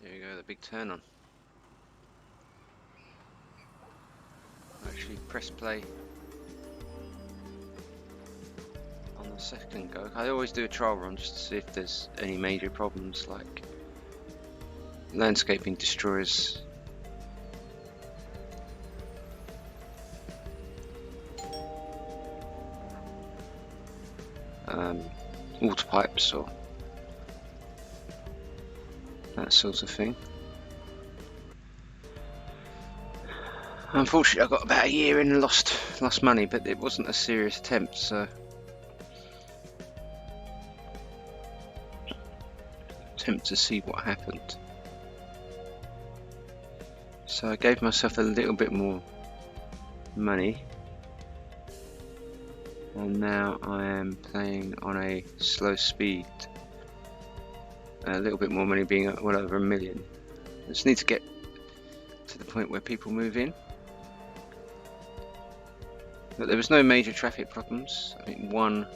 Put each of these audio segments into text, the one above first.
There you go, the big turn on. Actually press play on the second go. I always do a trial run just to see if there's any major problems like landscaping destroyers. Water pipes or that sort of thing. Unfortunately, I got about a year in and lost money, but it wasn't a serious attempt, so attempt to see what happened. So I gave myself a little bit more money, and now I am playing on a slow speed. A little bit more money being well over $1 million. I just need to get to the point where people move in. But there was no major traffic problems. I think one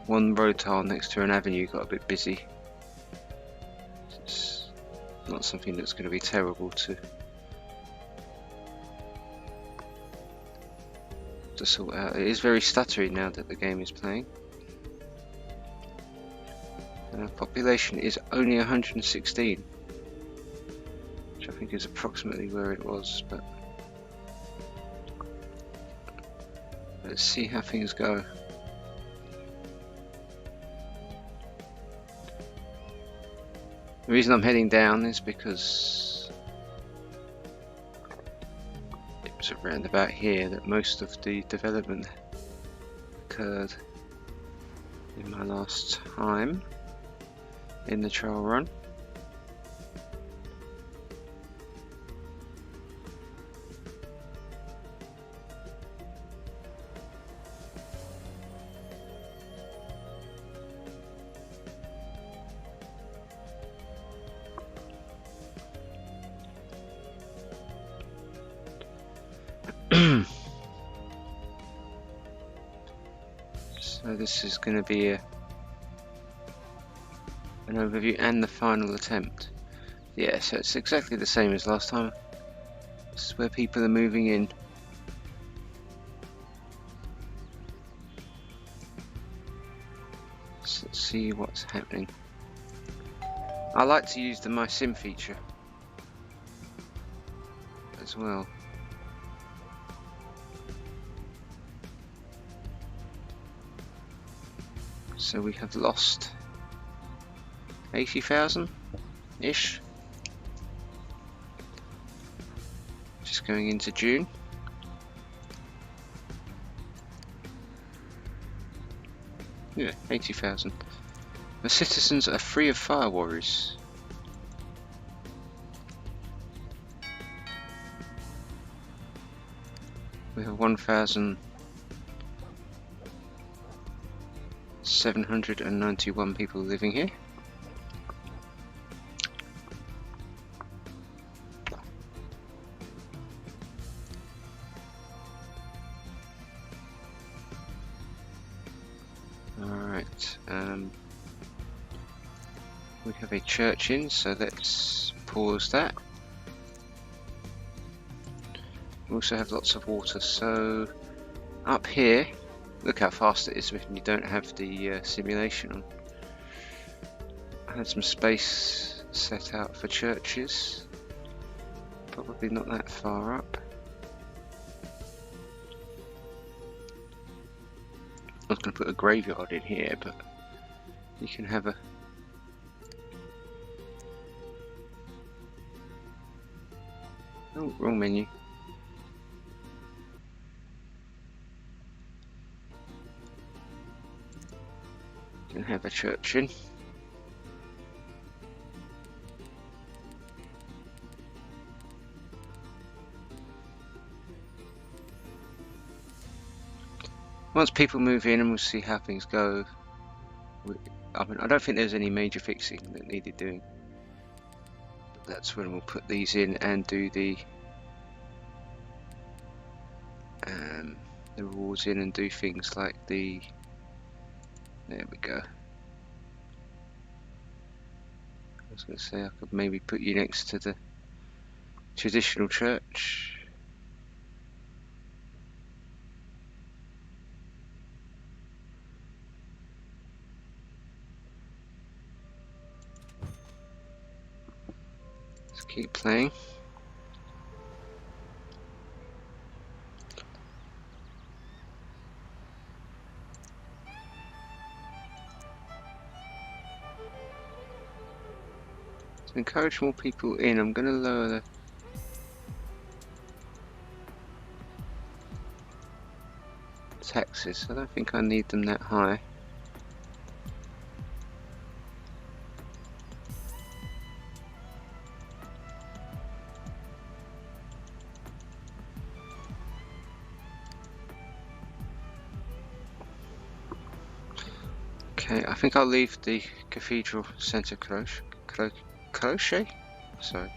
road tile next to an avenue got a bit busy. It's not something that's going to be terrible to sort out. It is very stuttery now that the game is playing. And our population is only 116, which I think is approximately where it was, but let's see how things go. The reason I'm heading down is because it was around about here that most of the development occurred in my last time in the trial run. So this is going to be an overview and the final attempt. Yeah, so it's exactly the same as last time. This is where people are moving in. So let's see what's happening. I like to use the My Sim feature as well. So we have lost 80,000-ish. Just going into June. Yeah, 80,000. The citizens are free of fire worries. We have 1,791 people living here. Alright, we have a church in, so let's pause that. We also have lots of water, so up here, look how fast it is when you don't have the simulation on. I had some space set out for churches, probably not that far up. I was going to put a graveyard in here, but you can have a oh, wrong menu. You can have a church in. Once people move in, and we'll see how things go. I mean, I don't think there's any major fixing that needed doing. But that's when we'll put these in and do the rewards in and do things like the. There we go. I was going to say I could maybe put you next to the traditional church. Let's keep playing. To encourage more people in, I'm going to lower the taxes. I don't think I need them that high. Okay, I think I'll leave the cathedral centre cloche? Sorry.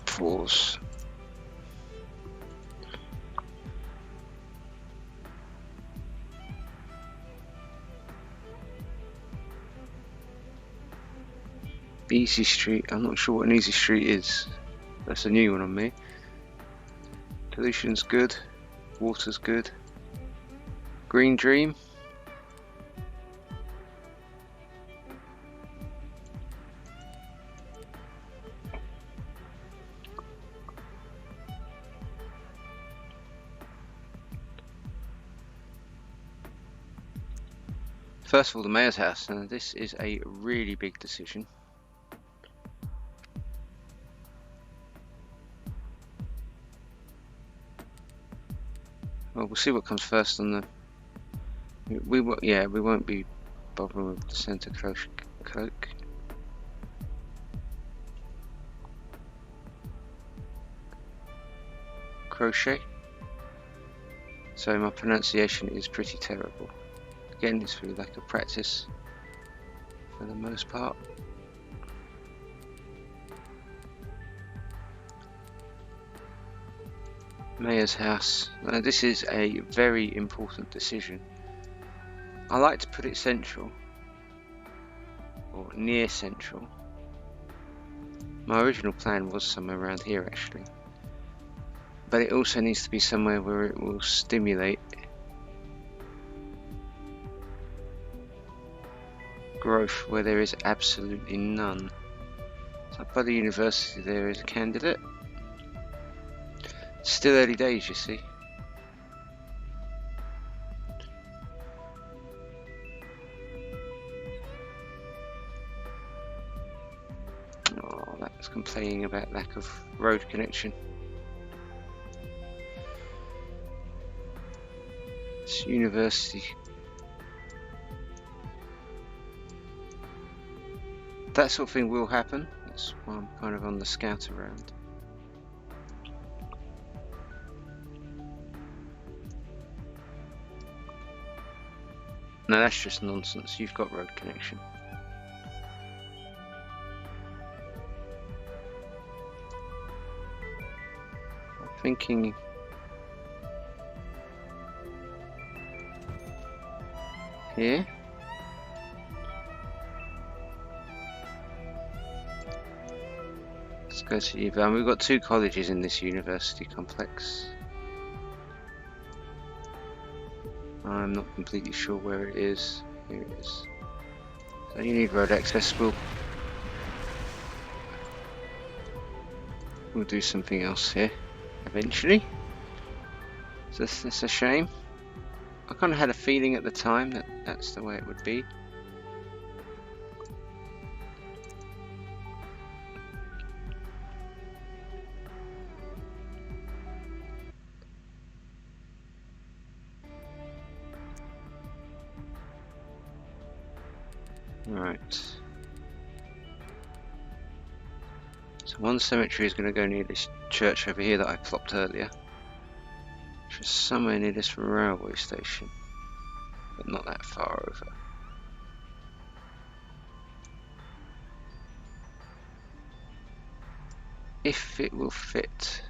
Pause. Easy Street. I'm not sure what an easy street is. That's a new one on me. Pollution's good. Water's good. Green Dream. First of all, the mayor's house. Now, this is a really big decision. Well, we'll see what comes first on the. We won't be bothering with the centre cloak. Crochet. So my pronunciation is pretty terrible. Again, it's through lack of practice for the most part. Mayor's house. Now, this is a very important decision. I like to put it central, or near central. My original plan was somewhere around here actually, but it also needs to be somewhere where it will stimulate growth where there is absolutely none. So by the university there is a candidate. Still early days, you see. Oh, that's complaining about lack of road connection. It's university. That sort of thing will happen. That's why I'm kind of on the scout around. No, that's just nonsense. You've got road connection. I'm thinking here. Let's go to UVM. We've got 2 colleges in this university complex. I'm not completely sure where it is. Here it is. So you need road access. We'll do something else here eventually. So it's a shame. I kind of had a feeling at the time that that's the way it would be. Right. So one cemetery is going to go near this church over here that I plopped earlier, which is somewhere near this railway station, but not that far over. If it will fit.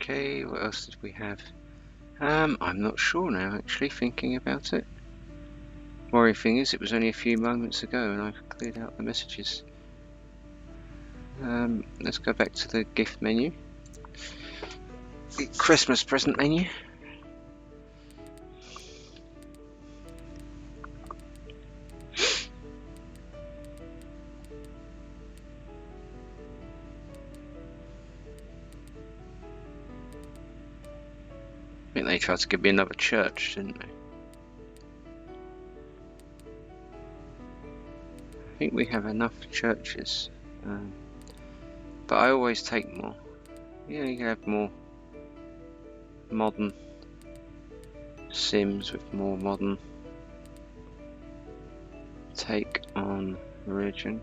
Okay, what else did we have? I'm not sure now, actually, thinking about it. Worrying thing is, it was only a few moments ago and I've cleared out the messages. Let's go back to the gift menu. The Christmas present menu. I think they tried to give me another church, didn't they? I think we have enough churches, but I always take more. Yeah, you can have more modern Sims with more modern take on religion.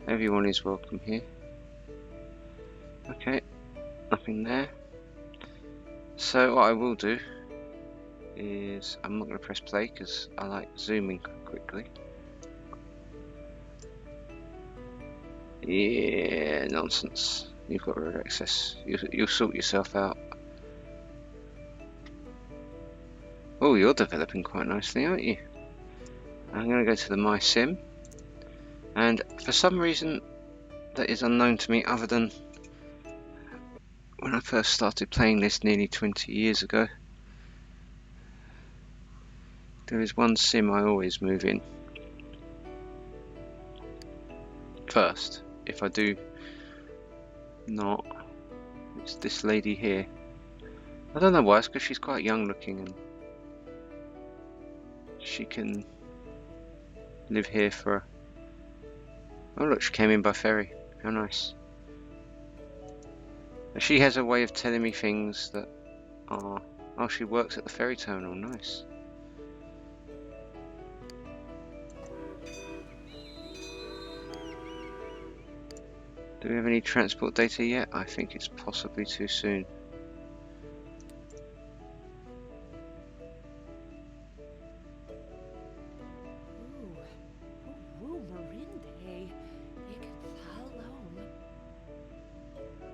Everyone is welcome here. Okay, nothing there. So what I will do is, I'm not going to press play because I like zooming quickly. Yeah, nonsense. You've got road access. You'll sort yourself out. Oh, you're developing quite nicely, aren't you? I'm going to go to the My Sim, and for some reason that is unknown to me, other than when I first started playing this nearly 20 years ago, there is one sim I always move in first. If I do not, it's this lady here. I don't know why, it's because she's quite young looking and she can live here for... Oh look, she came in by ferry. How nice. She has a way of telling me things that are... Oh, she works at the ferry terminal. Nice. Do we have any transport data yet? I think it's possibly too soon.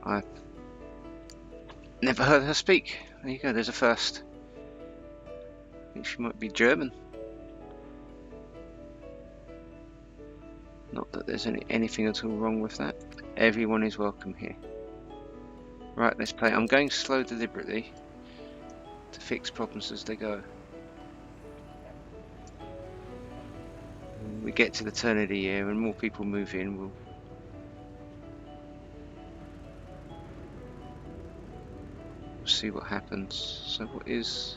I've never heard her speak. There you go, there's a first. I think she might be German. Not that there's anything at all wrong with that. Everyone is welcome here. Right, let's play. I'm going slow deliberately to fix problems as they go. When we get to the turn of the year and more people move in, we'll see what happens. So what is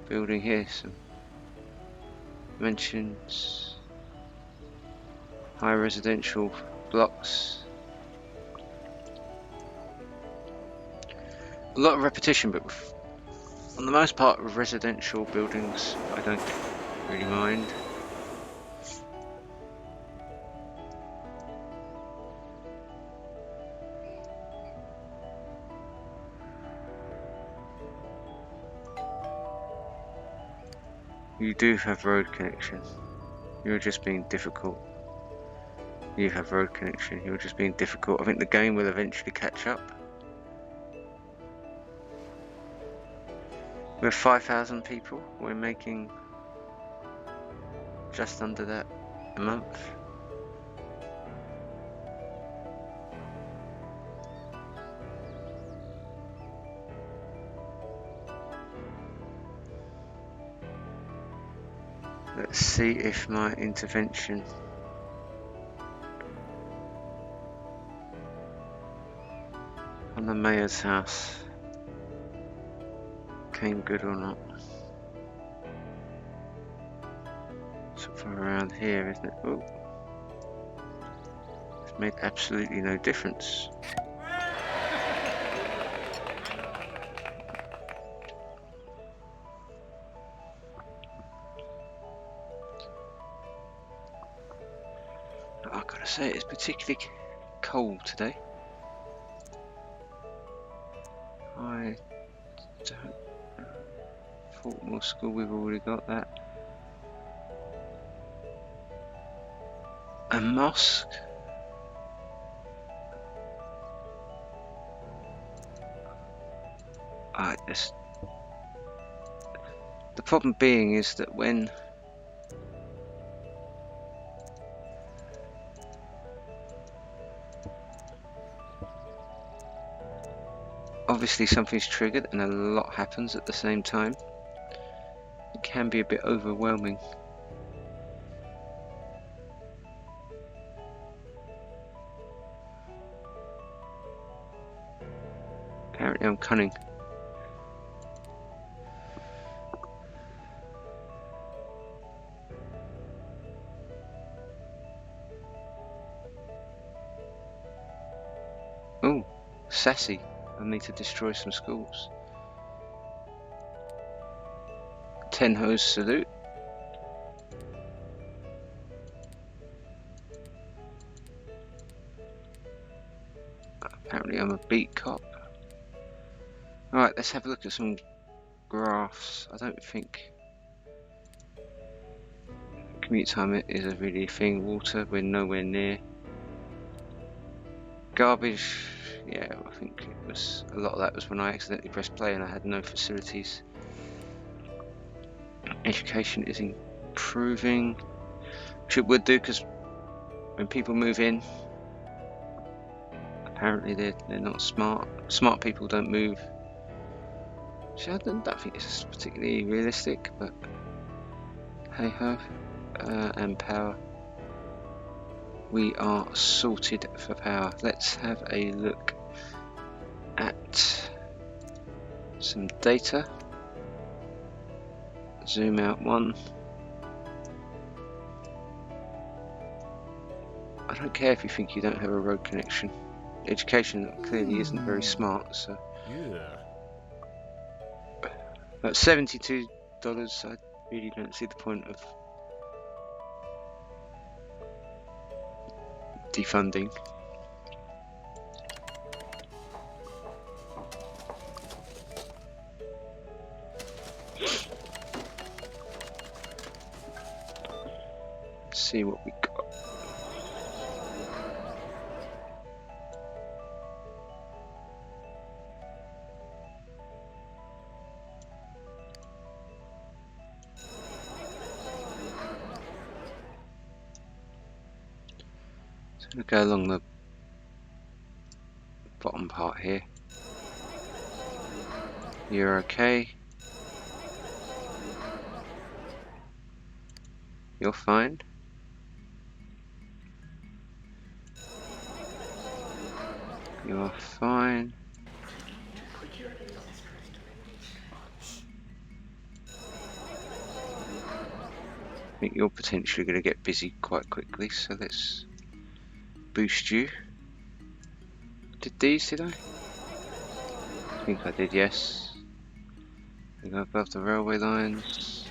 building here? Some mentions, high residential blocks. A lot of repetition, but on the most part of residential buildings I don't really mind. You do have road connection. You're just being difficult. You have road connection. You're just being difficult. I think the game will eventually catch up. We're 5,000 people. We're making just under that a month. Let's see if my intervention on the mayor's house came good or not. Somewhere around here, isn't it? Oh, it's made absolutely no difference. I've got to say, it's particularly cold today. I don't... Fortmore School, we've already got that. A mosque? The problem being is that when obviously something's triggered and a lot happens at the same time, it can be a bit overwhelming. Apparently I'm cunning. Oh, sassy. I need to destroy some schools. 10 hose salute. Apparently I'm a beat cop. Alright, let's have a look at some graphs. I don't think commute time is a really thing. Water, we're nowhere near. Garbage, yeah, I think it was a lot of that was when I accidentally pressed play and I had no facilities. Education is improving, which it would do because when people move in, apparently they're not smart. Smart people don't move. So I don't think it's particularly realistic, but hey ho. And power. We are sorted for power. Let's have a look at some data. Zoom out one. I don't care if you think you don't have a road connection. Education clearly isn't very smart, so. Yeah. At $72, I really don't see the point of defunding. Let's see what we got. So I'm going to go along the bottom part here. You're okay. You're fine. You're fine. I think you're potentially going to get busy quite quickly, so let's boost you. Did I? I think I did, yes. We go above the railway lines.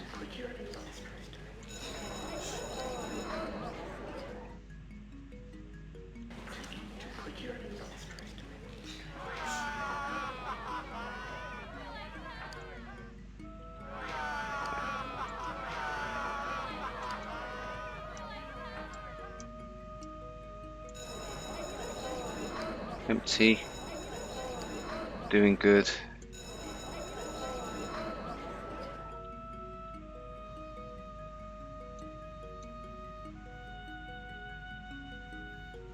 Empty. Doing good.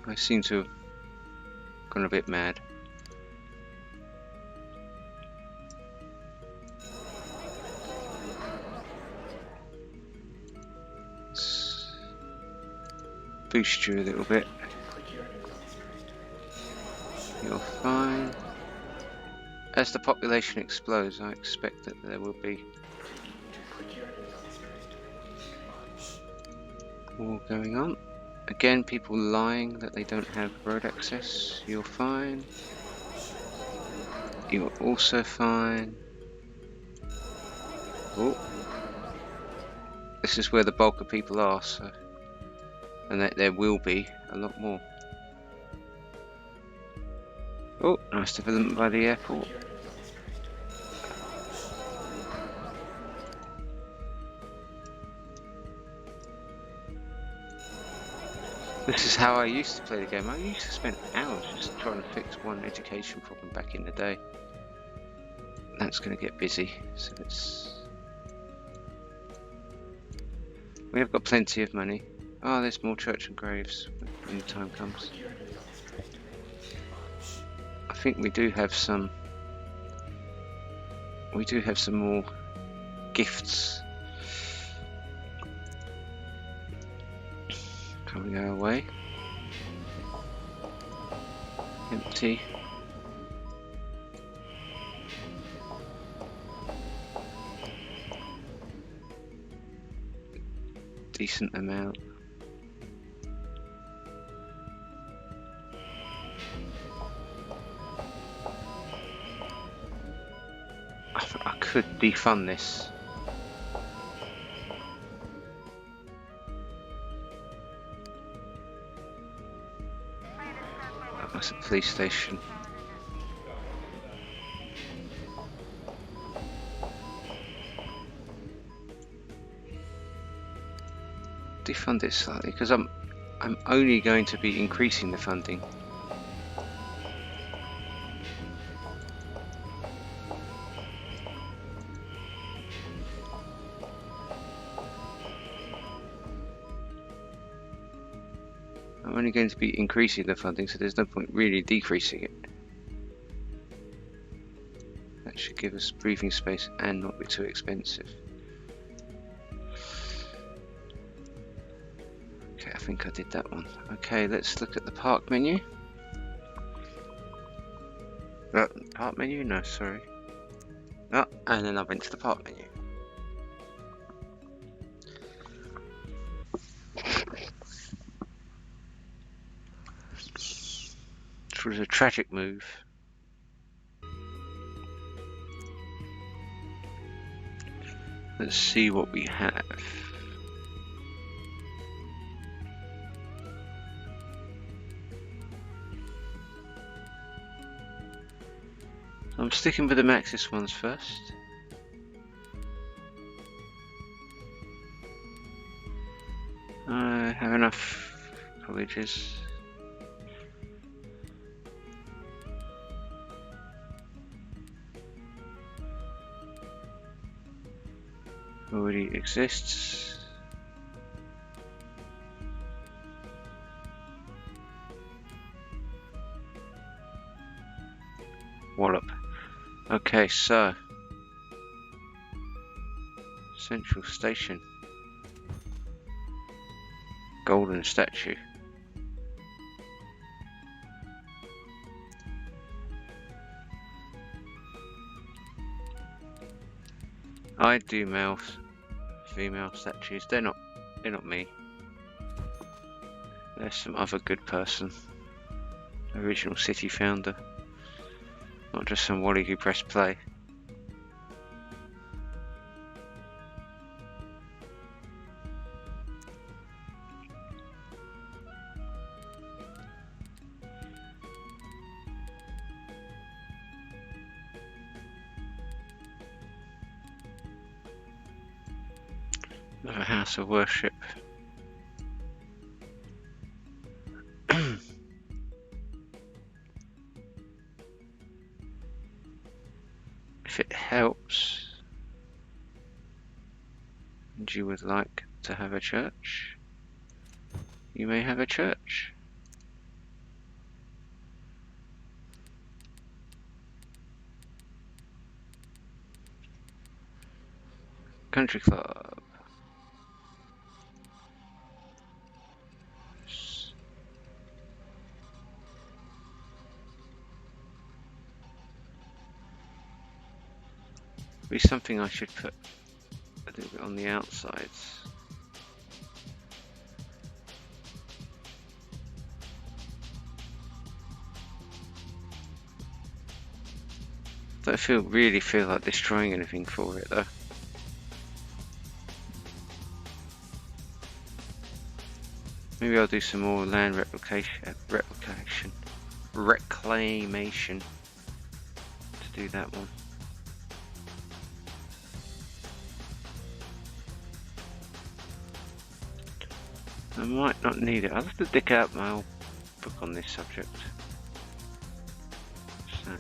I seem to have gone a bit mad. Let's boost you a little bit. You're fine. As the population explodes, I expect that there will be more going on. Again, people lying that they don't have road access. You're fine. You're also fine. Oh, this is where the bulk of people are, so, and that there will be a lot more. Oh, nice development by the airport. This is how I used to play the game. I used to spend hours just trying to fix one education problem back in the day. that's going to get busy. So we have got plenty of money. Oh, there's more church and graves when the time comes. I think we do have some. We do have some more gifts coming our way. Empty. Decent amount. I could defund this. That's a police station. Defund it slightly because I'm only going to be increasing the funding. I'm only going to be increasing the funding, so there's no point really decreasing it. That should give us breathing space and not be too expensive. Okay, I think I did that one. Okay, let's look at the park menu. Park menu? No, sorry. Oh, and then I went to the park menu. Which was a tragic move. Let's see what we have. I'm sticking with the Maxis ones first. I have enough colleges. Already exists. Wallop. Okay, so Central Station. Golden statue. I do male, female statues. They're not me. There's some other good person. Original city founder. Not just some Wally who pressed play. Another house of worship. If it helps and you would like to have a church, you may have a church. Country club. Be something I should put a little bit on the outsides. Don't really feel like destroying anything for it though. Maybe I'll do some more land reclamation to do that one. I might not need it. I'll have to dig out my old book on this subject. So,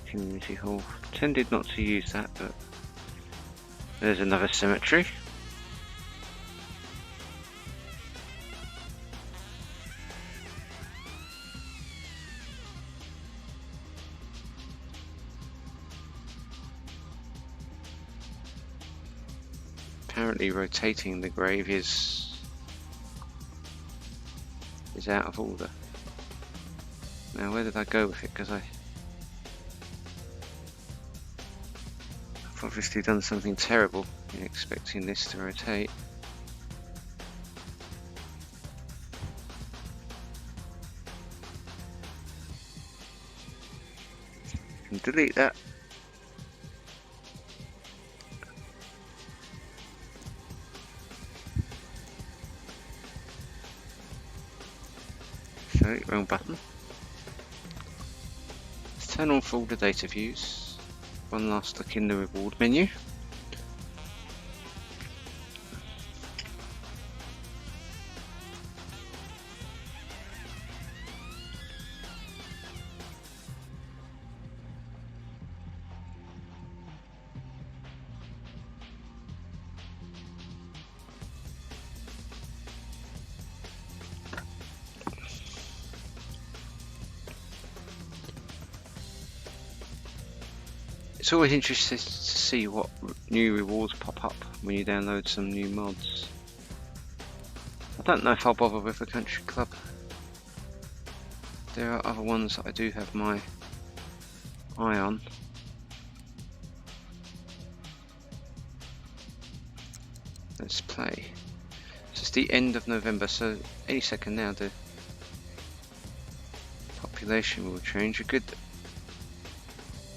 community hall. Tended not to use that, but there's another cemetery. Apparently rotating the grave is out of order. Now where did I go with it? Because I've obviously done something terrible in expecting this to rotate. And delete that. Sorry, wrong button. Let's turn on folder data views. One last look in the reward menu. It's always interesting to see what new rewards pop up when you download some new mods. I don't know if I'll bother with the country club. There are other ones that I do have my eye on. Let's play. It's just the end of November, so any second now the population will change. A good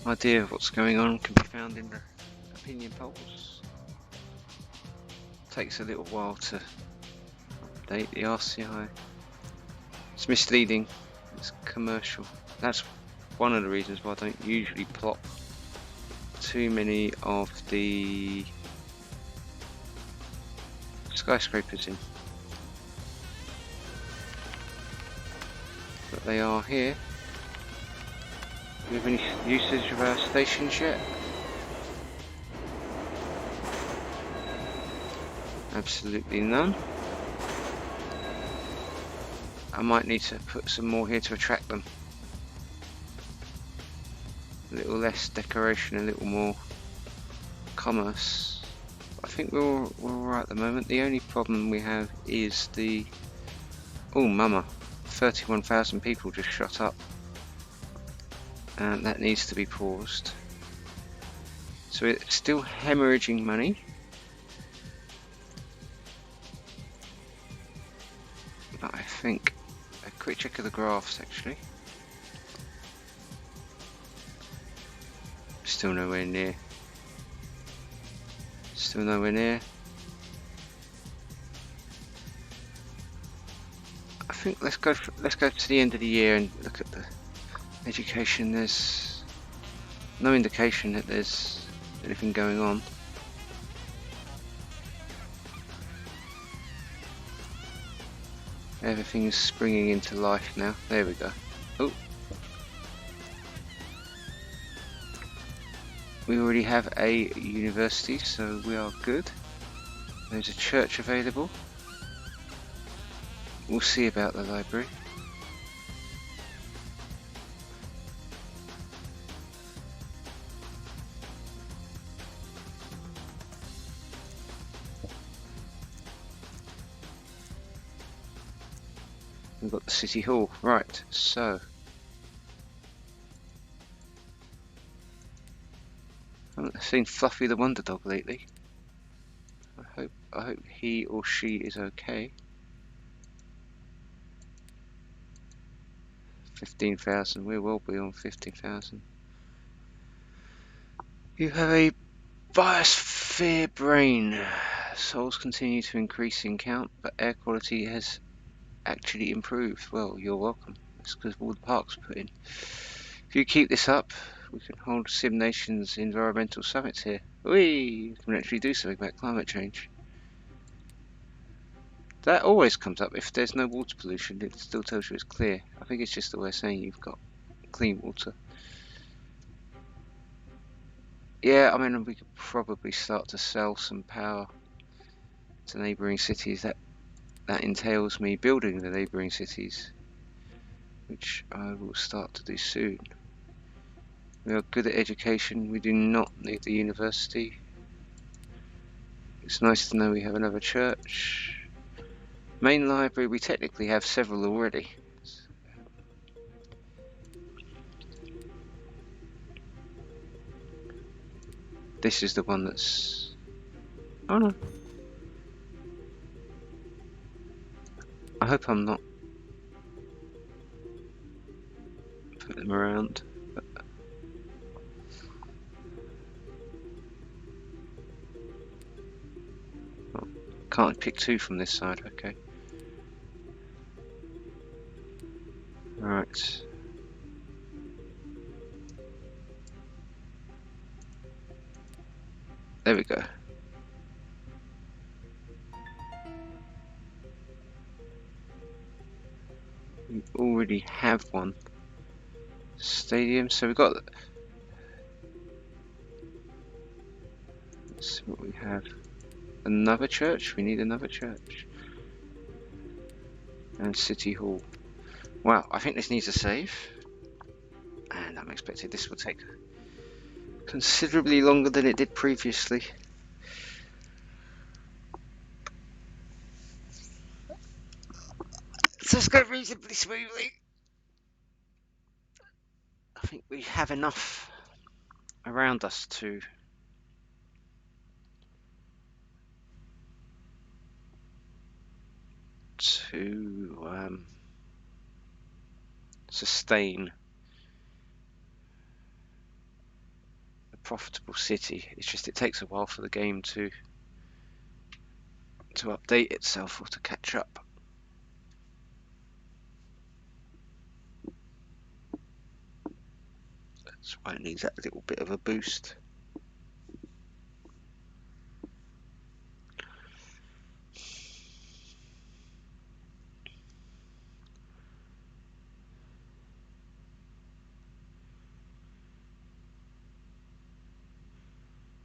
idea of what's going on can be found in the opinion polls. Takes a little while to update the RCI. It's misleading, it's commercial. That's one of the reasons why I don't usually plot too many of the skyscrapers in. But they are here. Do we have any usage of our stations yet? Absolutely none. I might need to put some more here to attract them. A little less decoration, a little more commerce. I think we're alright at the moment. The only problem we have is the... Oh mama, 31,000 people just shot up. And that needs to be paused. So it's still hemorrhaging money. But I think a quick check of the graphs actually. Still nowhere near. Still nowhere near. I think let's go to the end of the year and look at the education. There's no indication that there's anything going on. Everything is springing into life now. There we go. Oh, we already have a university, so we are good. There's a church available. We'll see about the library. We've got the city hall, right, so I haven't seen Fluffy the Wonder Dog lately. I hope he or she is okay. 15,000, we will be on 50,000. You have a biosphere brain. Souls continue to increase in count, but air quality has actually improved. Well, you're welcome. That's because all the parks put in. If you keep this up, we can hold Sim Nation's environmental summits here. We can actually do something about climate change. That always comes up. If there's no water pollution, it still tells you it's clear. I think it's just the way of saying you've got clean water. Yeah, I mean, we could probably start to sell some power to neighbouring cities. That entails me building the neighbouring cities, which I will start to do soon. We are good at education. We do not need the university. It's nice to know we have another church. Main library, we technically have several already. This is the one that's... Oh no. I hope I'm not putting them around. But... Oh, can't pick two from this side, okay. Alright. There we go. We already have one stadium, so we've got... Let's see what we have. Another church? We need another church. And City Hall. Wow, I think this needs a save. And I'm expecting this will take considerably longer than it did previously. So it's going reasonably smoothly. I think we have enough around us to sustain a profitable city. It's just it takes a while for the game to update itself or to catch up. That's why it needs that little bit of a boost.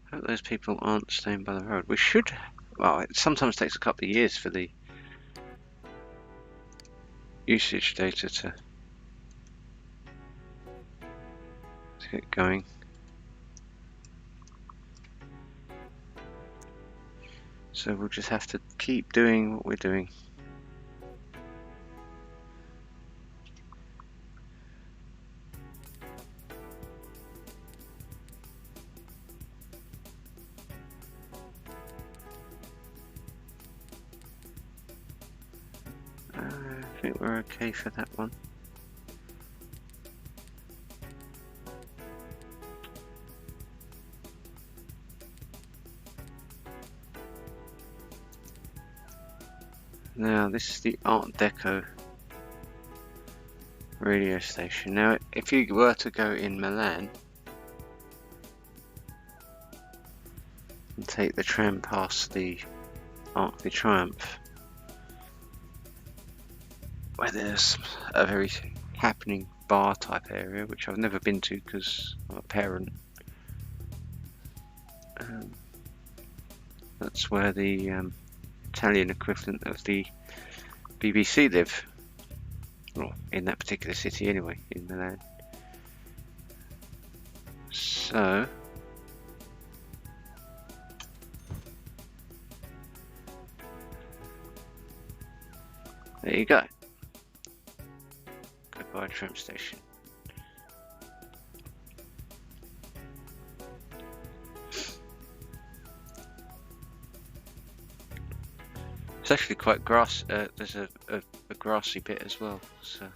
I hope those people aren't staying by the road. We should... Well, it sometimes takes a couple of years for the usage data to get going. So we'll just have to keep doing what we're doing. I think we're okay for that one. Now this is the Art Deco radio station. Now if you were to go in Milan and take the tram past the Arc de Triomphe, where there's a very happening bar type area, which I've never been to because I'm a parent. That's where the Italian equivalent of the BBC live. Well, in that particular city anyway, in Milan. So there you go. Goodbye tram station. It's actually quite there's a grassy bit as well, so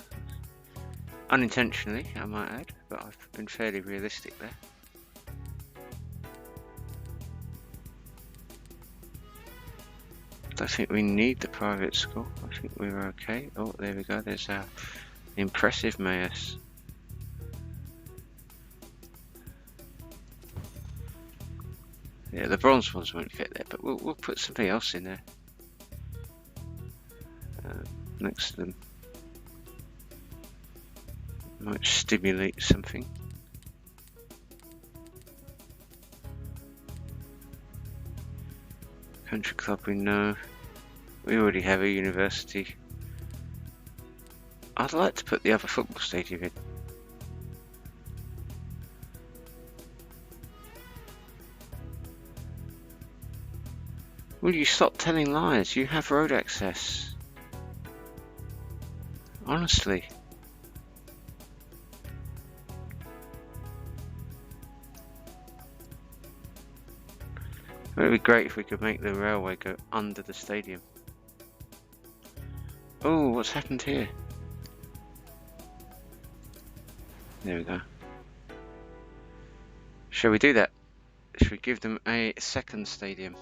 unintentionally I might add, but I've been fairly realistic there. Don't think we need the private school. I think we're okay. Oh, there we go. There's our impressive mayor's. Yeah, the bronze ones won't fit there, but we'll put something else in there next to them. Might stimulate something. Country club we know. We already have a university. I'd like to put the other football stadium in. Will you stop telling lies? You have road access. Honestly. It would be great if we could make the railway go under the stadium. Oh, what's happened here? There we go. Shall we do that? Should we give them a second stadium?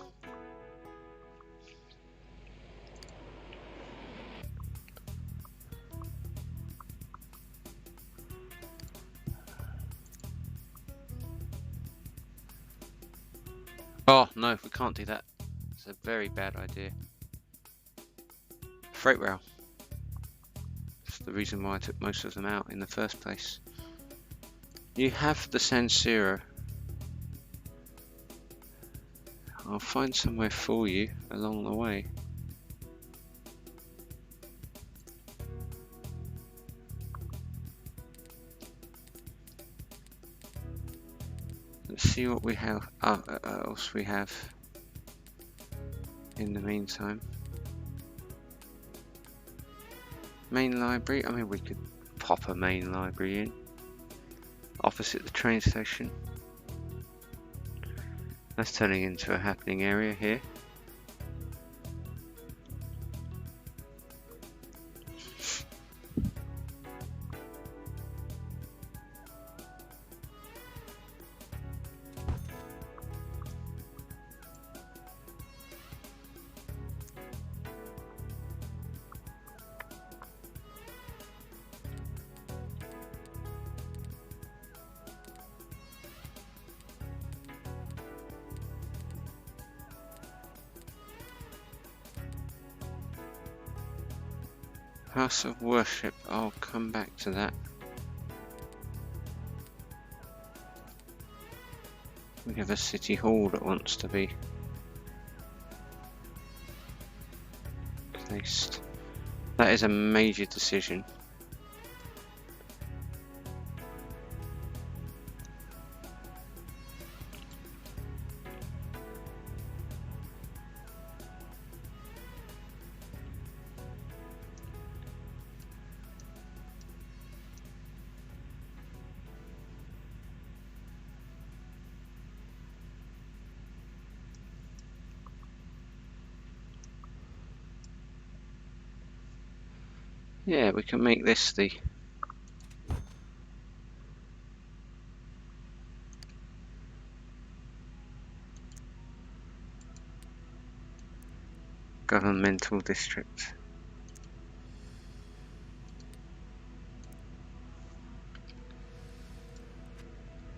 Oh no, we can't do that. It's a very bad idea. Freight rail. That's the reason why I took most of them out in the first place. You have the San Siro. I'll find somewhere for you along the way. Let's see what we have. Else we have in the meantime. Main library. I mean, we could pop a main library in opposite the train station. That's turning into a happening area here. House of Worship, I'll come back to that. We have a city hall that wants to be placed. That is a major decision. Yeah, we can make this the governmental district.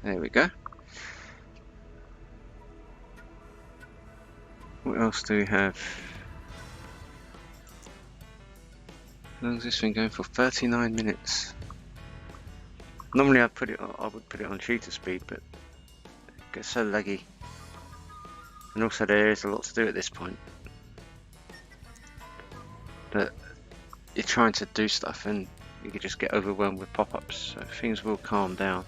There we go. What else do we have? How long has this been going for? 39 minutes. Normally I would put it on shooter speed, but it gets so laggy. And also there is a lot to do at this point. But you're trying to do stuff and you can just get overwhelmed with pop-ups, so things will calm down.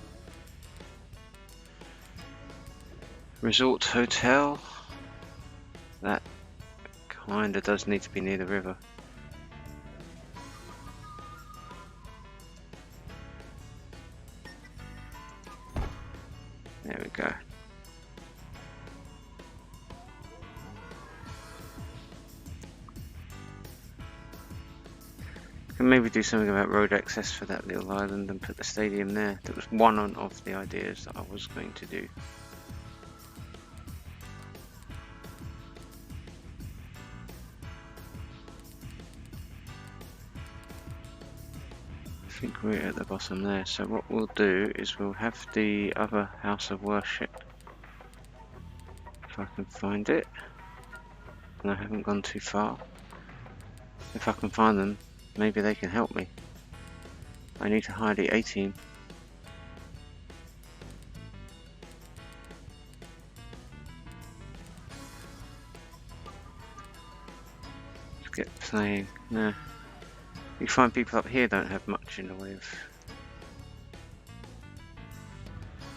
Resort Hotel. That kinda does need to be near the river. There we go. Can maybe do something about road access for that little island and put the stadium there. That was one of the ideas that I was going to do. I think we're at the bottom there, so what we'll do is we'll have the other House of Worship, if I can find it, and I haven't gone too far. If I can find them, maybe they can help me. I need to hire the A-team. playing. No. You find people up here don't have much in the way of...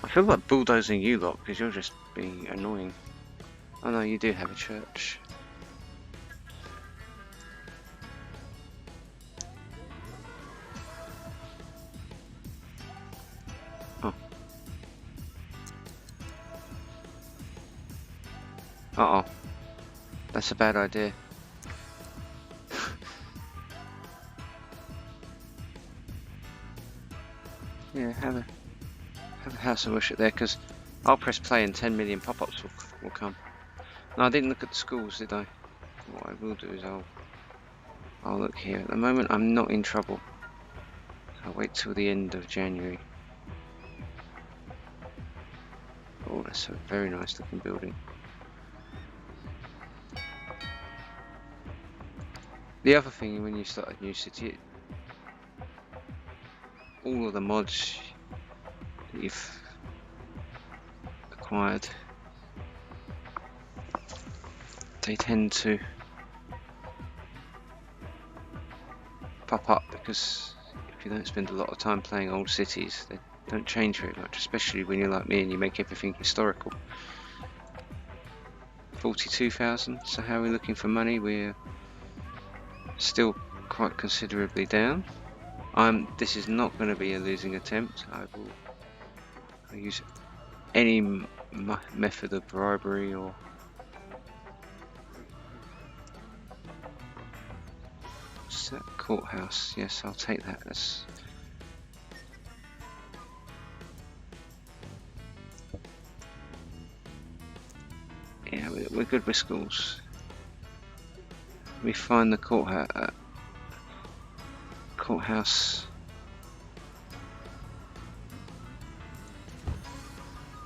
I feel like bulldozing you lot because you're just being annoying. Oh no, you do have a church. Oh. Uh-oh. That's a bad idea. Yeah, have a house of worship there, because I'll press play and 10 million pop-ups will come. No, I didn't look at the schools, did I? What I will do is I'll look here. At the moment, I'm not in trouble. I'll wait till the end of January. Oh, that's a very nice looking building. The other thing when you start a new city, all of the mods that you've acquired, they tend to pop up because if you don't spend a lot of time playing old cities, they don't change very much, especially when you're like me and you make everything historical. 42,000, so how are we looking for money? We're still quite considerably down. This is not going to be a losing attempt. I'll use any method of bribery or what's that? Courthouse. Yes, I'll take that as yeah. We're good with schools. We find the courthouse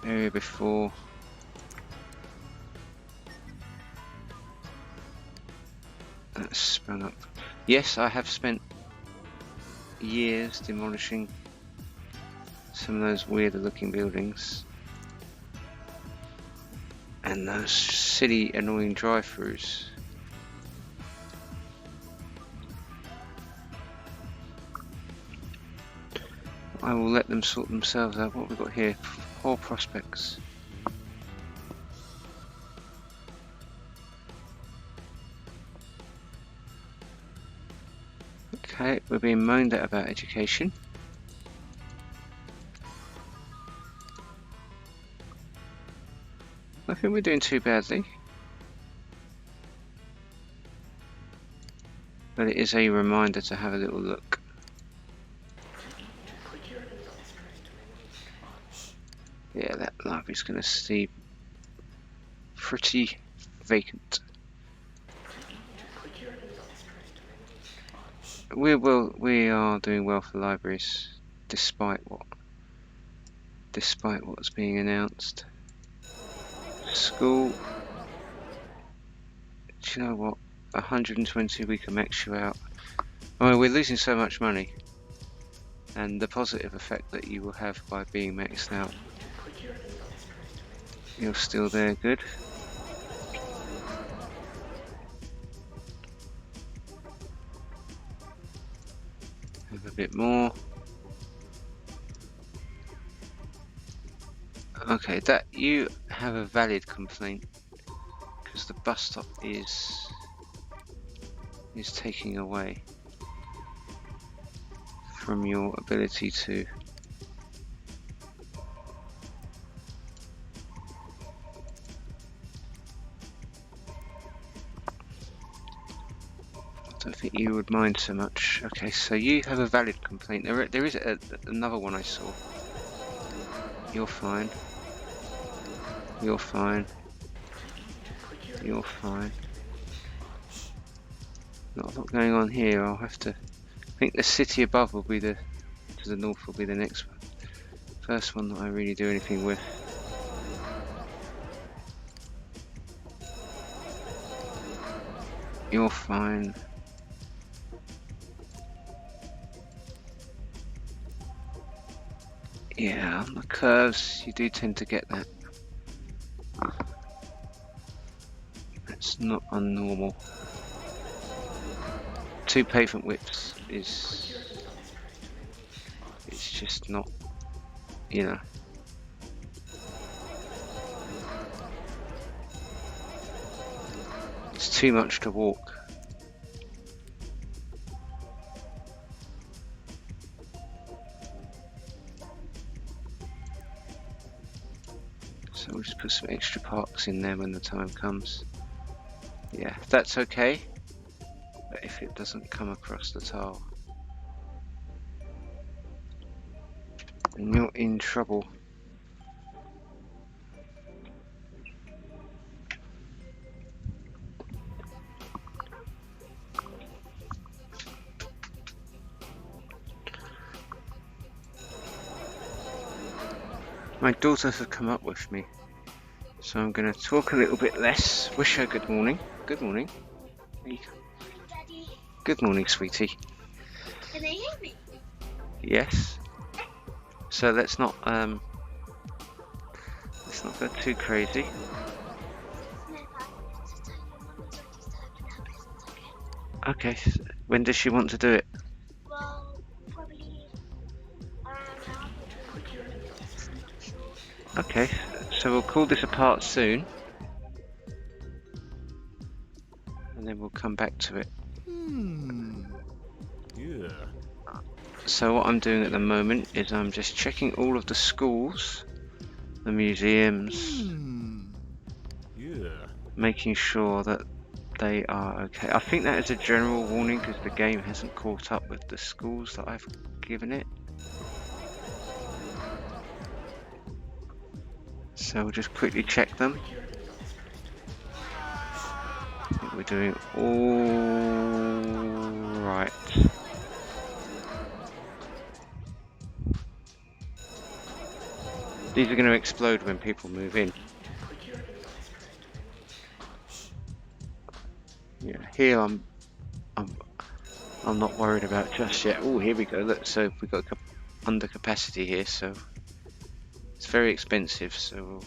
area before. That's sprung up. Yes, I have spent years demolishing some of those weirder looking buildings and those silly annoying drive-throughs. I will let them sort themselves out. What have we got here? Poor prospects. Okay, we're being moaned at about education. I think we're doing too badly. But it is a reminder to have a little look. Yeah, that library's going to stay pretty vacant. We are doing well for libraries, despite what's being announced. School. Do you know what? 120 we can max you out. I mean, we're losing so much money, and the positive effect that you will have by being maxed out. You're still there, good. Have a bit more. Okay, that you have a valid complaint because the bus stop is taking away from your ability to I don't think you would mind so much. Okay, so you have a valid complaint. There is another one I saw. You're fine. You're fine. You're fine. Not a lot going on here. I'll have to. I think the city above will be to the north will be the next one. First one that I really do anything with. You're fine. Yeah, on the curves you do tend to get that. That's not unnormal. 2 pavement widths is, it's just not, you know. It's too much to walk. So we'll just put some extra parks in there when the time comes. Yeah, that's okay. But if it doesn't come across the tile, then you're in trouble. My daughters have come up with me, so I'm going to talk a little bit less. Wish her good morning. Good morning. Daddy. Good morning, sweetie. Can they hear me? Yes. So let's not go too crazy. No, but just tell your mum it's already started now, please, okay? Okay. When does she want to do it? Well, probably around now, but I'm not sure. Okay. So we'll call this a part soon, and then we'll come back to it. Yeah. So what I'm doing at the moment is I'm just checking all of the schools, the museums, Yeah. making sure that they are okay. I think that is a general warning because the game hasn't caught up with the schools that I've given it. So we'll just quickly check them. I think we're doing all right. These are going to explode when people move in. Yeah, here I'm not worried about just yet. Oh, here we go. Look, so we've got under capacity here, so it's very expensive. So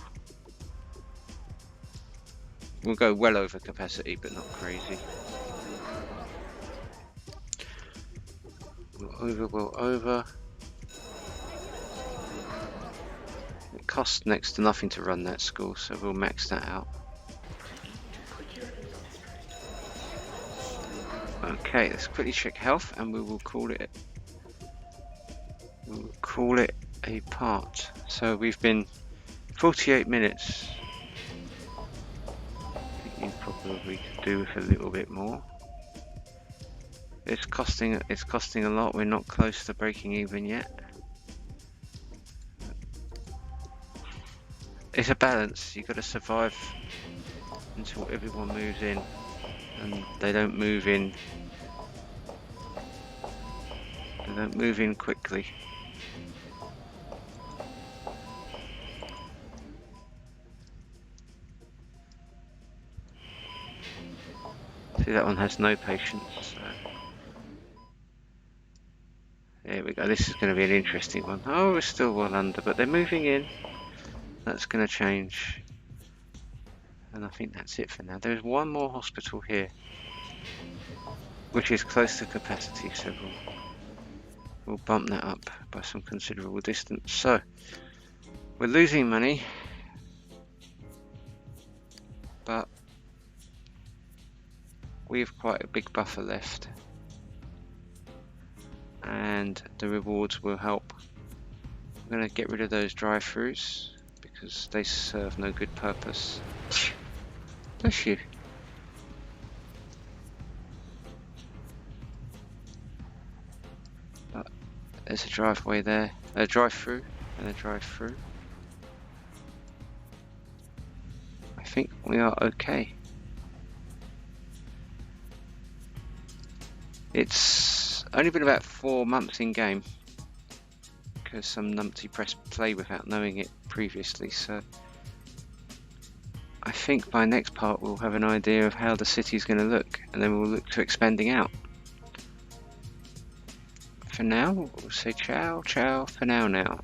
we'll go well over capacity, but not crazy. We'll over. It costs next to nothing to run that school, so we'll max that out. Okay, let's quickly check health, and we will call it. We'll call it a part. So we've been 48 minutes. I think you probably could do with a little bit more. It's costing a lot. We're not close to breaking even yet. It's a balance. You've got to survive until everyone moves in, and they don't move in. They don't move in quickly. See, that one has no patience. So. There we go. This is going to be an interesting one. Oh, we're still well under, but they're moving in. That's going to change. And I think that's it for now. There's one more hospital here, which is close to capacity, so we'll bump that up by some considerable distance. So we're losing money, but we have quite a big buffer left, and the rewards will help. I'm going to get rid of those drive-thrus because they serve no good purpose. Bless you. But there's a driveway there, a drive-through and a drive-through. I think we are okay. It's only been about 4 months in game because some numpty pressed play without knowing it previously, so I think by next part we'll have an idea of how the city's going to look, and then we'll look to expanding out. For now, we'll say ciao for now.